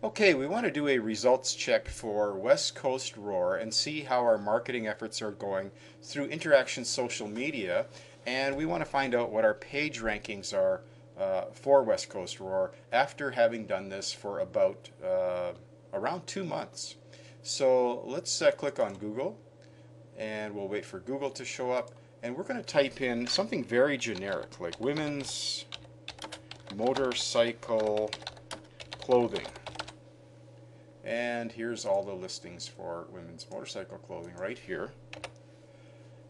Okay, we want to do a results check for West Coast Roar and see how our marketing efforts are going through Interaction social media. And we want to find out what our page rankings are for West Coast Roar after having done this for about around 2 months. So let's click on Google and we'll wait for Google to show up. And we're going to type in something very generic like women's motorcycle clothing. And here's all the listings for women's motorcycle clothing right here.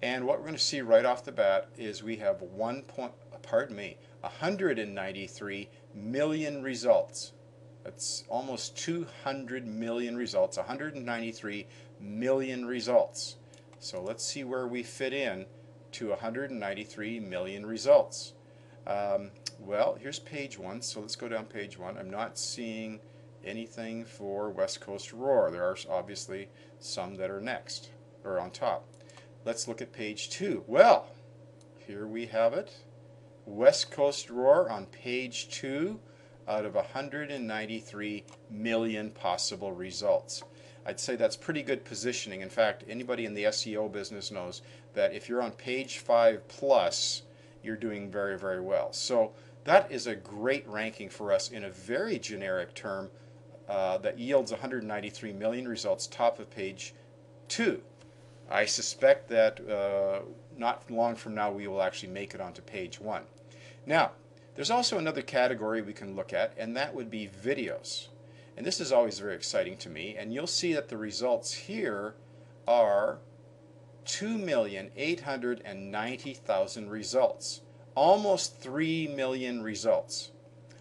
And what we're going to see right off the bat is we have 193 million results. That's almost 200 million results, 193 million results. So let's see where we fit in to 193 million results. Well, here's page one, so let's go down page one. I'm not seeing anything for West Coast Roar. There are obviously some that are next or on top. Let's look at page two. Well, here we have it. West Coast Roar on page two out of 193 million possible results. I'd say that's pretty good positioning. In fact, anybody in the SEO business knows that if you're on page 5 plus, you're doing very, very well. So that is a great ranking for us in a very generic term that yields 193 million results, top of page 2. I suspect that not long from now we will actually make it onto page 1. Now, there's also another category we can look at, and that would be videos. And this is always very exciting to me, and you'll see that the results here are 2,890,000 results. Almost 3 million results.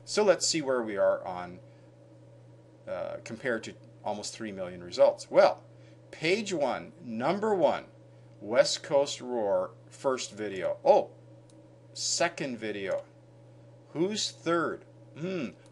So let's see where we are on compared to almost 3 million results. Well, page one, number one, West Coast Roar, first video. Oh, second video. Who's third?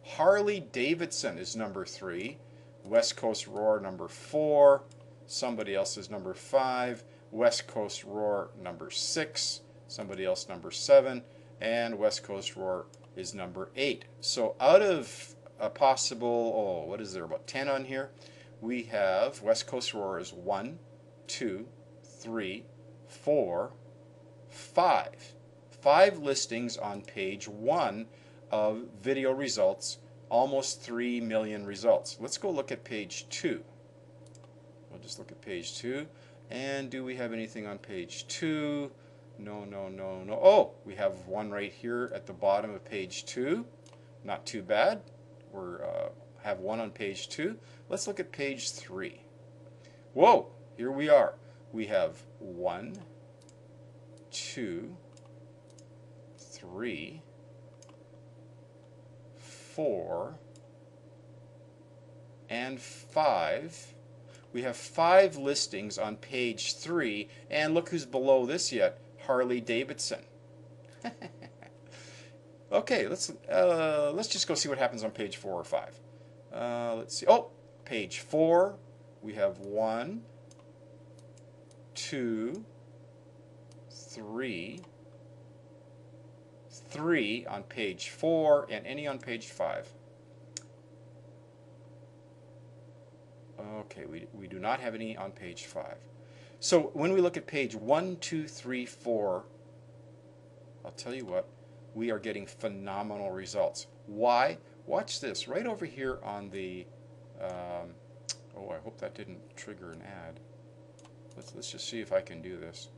Harley Davidson is number 3. West Coast Roar number 4. Somebody else is number 5. West Coast Roar number 6. Somebody else number 7. And West Coast Roar is number 8. So out of a possible, what is there, about 10 on here? We have West Coast Roar is 1, 2, 3, 4, 5. 5 listings on page 1 of video results, almost 3 million results. Let's go look at page 2. We'll just look at page 2. And do we have anything on page 2? No, no, no, no. Oh, we have one right here at the bottom of page 2. Not too bad. We have one on page 2. Let's look at page 3. Whoa, here we are. We have 1, 2, 3, 4, and 5. We have 5 listings on page 3, and look who's below this yet, Harley Davidson. Okay, let's just go see what happens on page 4 or 5. Let's see. Oh, page 4. We have 1, 2, 3, 3 on page 4, and any on page 5. Okay, we do not have any on page 5. So when we look at page 1, 2, 3, 4, I'll tell you what, we are getting phenomenal results. Why? Watch this. Right over here on the, oh, I hope that didn't trigger an ad. Let's just see if I can do this.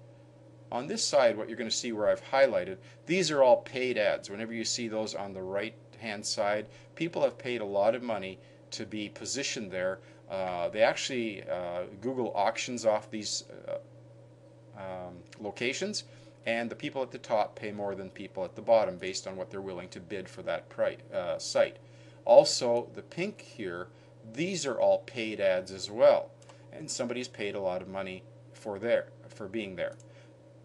On this side, what you're going to see where I've highlighted, these are all paid ads. Whenever you see those on the right-hand side, people have paid a lot of money to be positioned there. They actually, Google auctions off these locations, and the people at the top pay more than people at the bottom based on what they're willing to bid for that site. Also, the pink here, these are all paid ads as well, and somebody's paid a lot of money for being there.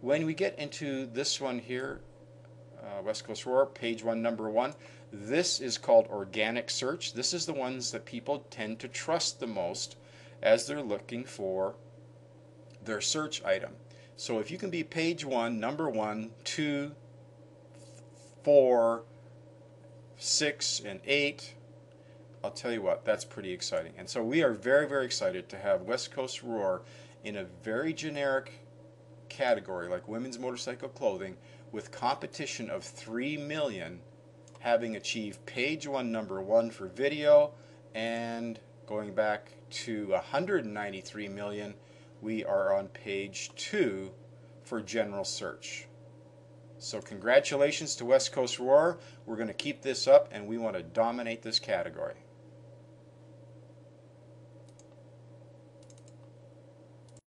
When we get into this one here, West Coast Roar, page 1, number 1, this is called organic search. This is the ones that people tend to trust the most as they're looking for their search item. So if you can be page 1, number 1, 2, 4, 6, and 8, I'll tell you what, that's pretty exciting. And so we are very, very excited to have West Coast Roar in a very generic category like women's motorcycle clothing with competition of 3 million, having achieved page one, #1 for video, and going back to 193 million, we are on page 2 for general search. So congratulations to West Coast Roar. We're going to keep this up and we want to dominate this category.